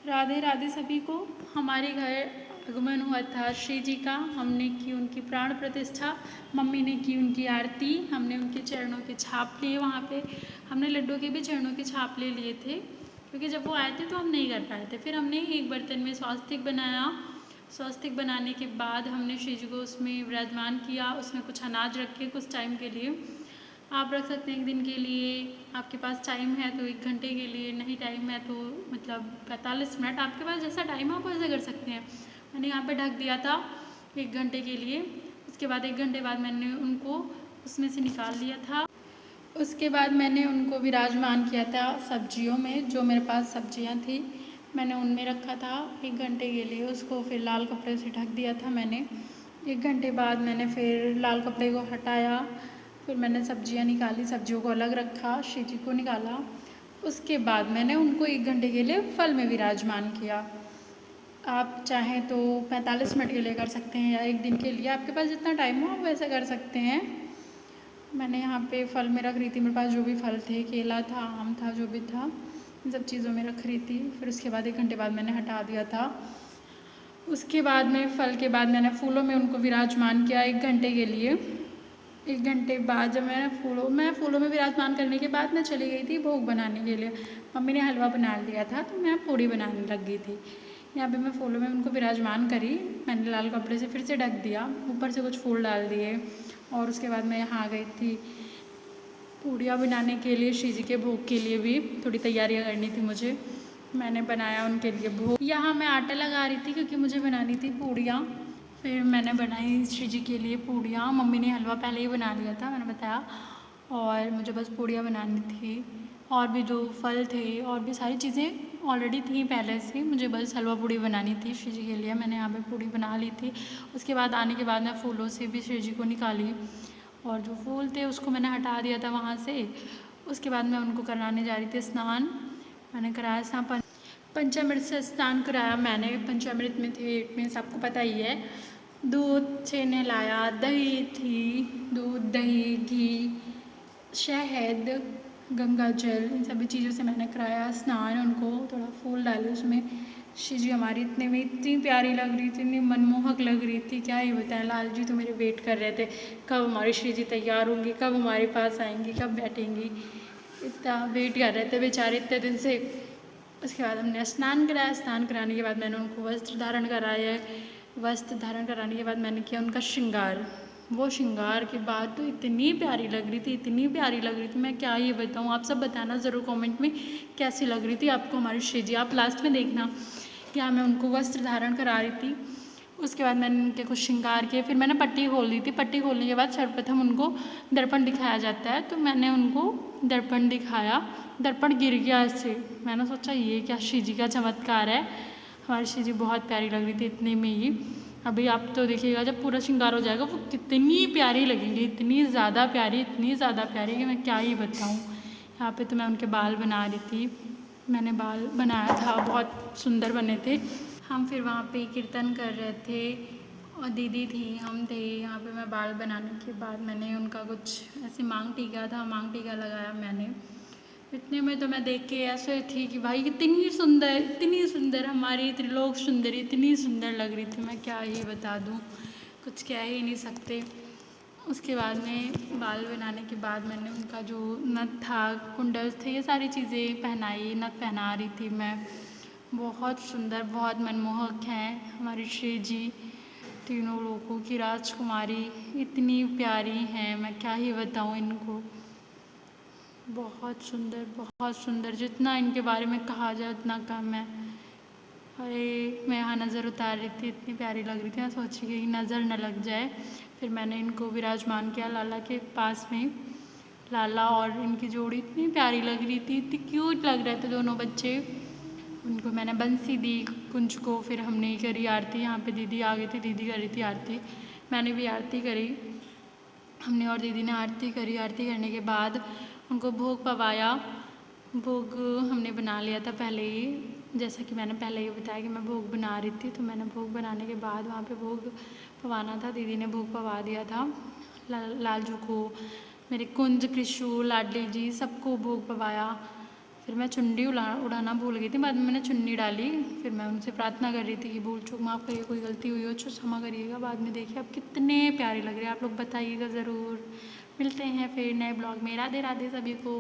राधे राधे सभी को। हमारे घर आगमन हुआ था श्री जी का। हमने की उनकी प्राण प्रतिष्ठा, मम्मी ने की उनकी आरती, हमने उनके चरणों के छाप लिए। वहाँ पे हमने लड्डू के भी चरणों के छाप ले लिए थे, क्योंकि जब वो आए थे तो हम नहीं कर पाए थे। फिर हमने एक बर्तन में स्वास्तिक बनाया। स्वास्तिक बनाने के बाद हमने श्री जी को उसमें विराजमान किया। उसमें कुछ अनाज रखे कुछ टाइम के लिए। आप रख सकते हैं एक दिन के लिए, आपके पास टाइम है तो 1 घंटे के लिए, नहीं टाइम है तो मतलब 45 मिनट, आपके पास जैसा टाइम है आप वैसे कर सकते हैं। मैंने यहाँ पे ढक दिया था 1 घंटे के लिए। उसके बाद 1 घंटे बाद मैंने उनको उसमें से निकाल लिया था। उसके बाद मैंने उनको विराजमान किया था सब्जियों में। जो मेरे पास सब्जियाँ थी मैंने उनमें रखा था 1 घंटे के लिए। उसको फिर लाल कपड़े से ढक दिया था मैंने। 1 घंटे बाद मैंने फिर लाल कपड़े को हटाया। फिर मैंने सब्जियां निकाली, सब्जियों को अलग रखा, श्री जी को निकाला। उसके बाद मैंने उनको 1 घंटे के लिए फल में विराजमान किया। आप चाहें तो 45 मिनट के लिए कर सकते हैं या 1 दिन के लिए, आपके पास जितना टाइम हो आप वैसे कर सकते हैं। मैंने यहाँ पे फल में रख रही थी, मेरे पास जो भी फल थे, केला था, आम था, जो भी था, इन सब चीज़ों में रख रही थी। फिर उसके बाद 1 घंटे बाद मैंने हटा दिया था। उसके बाद में फल के बाद मैंने फूलों में उनको विराजमान किया 1 घंटे के लिए। 1 घंटे बाद जब मैं फूलों में विराजमान करने के बाद मैं चली गई थी भोग बनाने के लिए। मम्मी ने हलवा बना लिया था तो मैं पूड़ी बनाने लग गई थी। यहाँ पे मैं फूलों में उनको विराजमान करी। मैंने लाल कपड़े से फिर से ढक दिया, ऊपर से कुछ फूल डाल दिए और उसके बाद मैं यहाँ आ गई थी पूड़ियाँ बनाने के लिए। श्री जी के भोग के लिए भी थोड़ी तैयारियाँ करनी थी मुझे। मैंने बनाया उनके लिए भोग। यहाँ मैं आटा लगा रही थी क्योंकि मुझे बनानी थी पूड़ियाँ। फिर मैंने बनाई श्री जी के लिए पूड़ियाँ। मम्मी ने हलवा पहले ही बना लिया था, मैंने बताया, और मुझे बस पूड़ियाँ बनानी थी। और भी जो फल थे और भी सारी चीज़ें ऑलरेडी थी पहले से, मुझे बस हलवा पूड़ी बनानी थी श्री जी के लिए। मैंने यहाँ पे पूड़ी बना ली थी। उसके बाद आने के बाद मैं फूलों से भी श्री जी को निकाली और जो फूल थे उसको मैंने हटा दिया था वहाँ से। उसके बाद मैं उनको कराने जा रही थी स्नान। मैंने कराया स्नान, पंचामृत से स्नान कराया मैंने। पंचामृत में थे में सबको पता ही है, दूध से नहलाया, दही थी, दूध, दही, घी, शहद, गंगा जल, इन सभी चीज़ों से मैंने कराया स्नान। उनको थोड़ा फूल डाले उसमें। श्री जी हमारी इतने में इतनी प्यारी लग रही थी, इतनी मनमोहक लग रही थी, क्या ही बताएं। लाल जी तो मेरे वेट कर रहे थे, कब हमारी श्री जी तैयार होंगी, कब हमारे पास आएंगी, कब बैठेंगी, इतना वेट कर रहे थे बेचारे इतने दिन से। उसके बाद हमने स्नान कराया। स्नान कराने के बाद मैंने उनको वस्त्र धारण कराया। वस्त्र धारण कराने के बाद मैंने किया उनका श्रृंगार। वो श्रृंगार के बाद तो इतनी प्यारी लग रही थी, इतनी प्यारी लग रही थी, मैं क्या ही बताऊँ। आप सब बताना ज़रूर कमेंट में कैसी लग रही थी आपको हमारी श्री जी। आप लास्ट में देखना। यहाँ मैं उनको वस्त्र धारण करा रही थी। उसके बाद मैंने उनके कुछ श्रृंगार किए। फिर मैंने पट्टी खोल दी थी। पट्टी खोलने के बाद सर्वप्रथम उनको दर्पण दिखाया जाता है, तो मैंने उनको दर्पण दिखाया। दर्पण गिर गया ऐसे, मैंने सोचा ये क्या श्री जी का चमत्कार है। हमारी श्री जी बहुत प्यारी लग रही थी इतने में ही। अभी आप तो देखिएगा जब पूरा श्रृंगार हो जाएगा वो कितनी प्यारी लगेंगी, इतनी ज़्यादा प्यारी, इतनी ज़्यादा प्यारी कि मैं क्या ही बताऊँ। यहाँ पे तो मैं उनके बाल बना रही थी। मैंने बाल बनाया था, बहुत सुंदर बने थे। हम फिर वहाँ पे कीर्तन कर रहे थे और दीदी थी, हम थे। यहाँ पे मैं बाल बनाने के बाद मैंने उनका कुछ ऐसे मांग टीका था, मांग टीका लगाया मैंने। इतने में तो मैं देख के ऐसे थी कि भाई इतनी सुंदर हमारी त्रिलोक सुंदरी, इतनी सुंदर लग रही थी, मैं क्या ही बता दूँ, कुछ कह ही नहीं सकते। उसके बाद में बाल बनाने के बाद मैंने उनका जो नथ था, कुंडल थे, ये सारी चीज़ें पहनाई, नथ पहना रही थी मैं। बहुत सुंदर, बहुत मनमोहक हैं हमारी श्री जी, तीनों लोगों की राजकुमारी, इतनी प्यारी हैं, मैं क्या ही बताऊँ इनको। बहुत सुंदर, बहुत सुंदर, जितना इनके बारे में कहा जाए उतना कम है। अरे मैं यहाँ नज़र उतार रही थी, इतनी प्यारी लग रही थी, मैं सोच रही कि नज़र न लग जाए। फिर मैंने इनको विराजमान किया लाला के पास में। लाला और इनकी जोड़ी इतनी प्यारी लग रही थी, इतनी क्यूट लग रहे थे दोनों बच्चे। उनको मैंने बंसी दी कुंज को। फिर हमने करी आरती। यहाँ पे दीदी आ गई थी, दीदी कर रही थी आरती, मैंने भी आरती करी। हमने और दीदी ने आरती करी। आरती करने के बाद उनको भोग पवाया। भोग हमने बना लिया था पहले ही, जैसा कि मैंने पहले ही बताया कि मैं भोग बना रही थी, तो मैंने भोग बनाने के बाद वहाँ पे भोग पवाना था, दीदी ने भोग पवा दिया था। लालजू को, मेरे कुंज, कृषु, लाडली जी, सबको भोग पवाया। फिर मैं चुन्नी उड़ाना भूल गई थी, बाद में मैंने चुन्नी डाली। फिर मैं उनसे प्रार्थना कर रही थी कि भूल चूक माफ़ करिए, कोई गलती हुई हो तो क्षमा करिएगा। बाद में देखिए अब कितने प्यारे लग रहे हैं, आप लोग बताइएगा ज़रूर। मिलते हैं फिर नए ब्लॉग में। राधे राधे सभी को।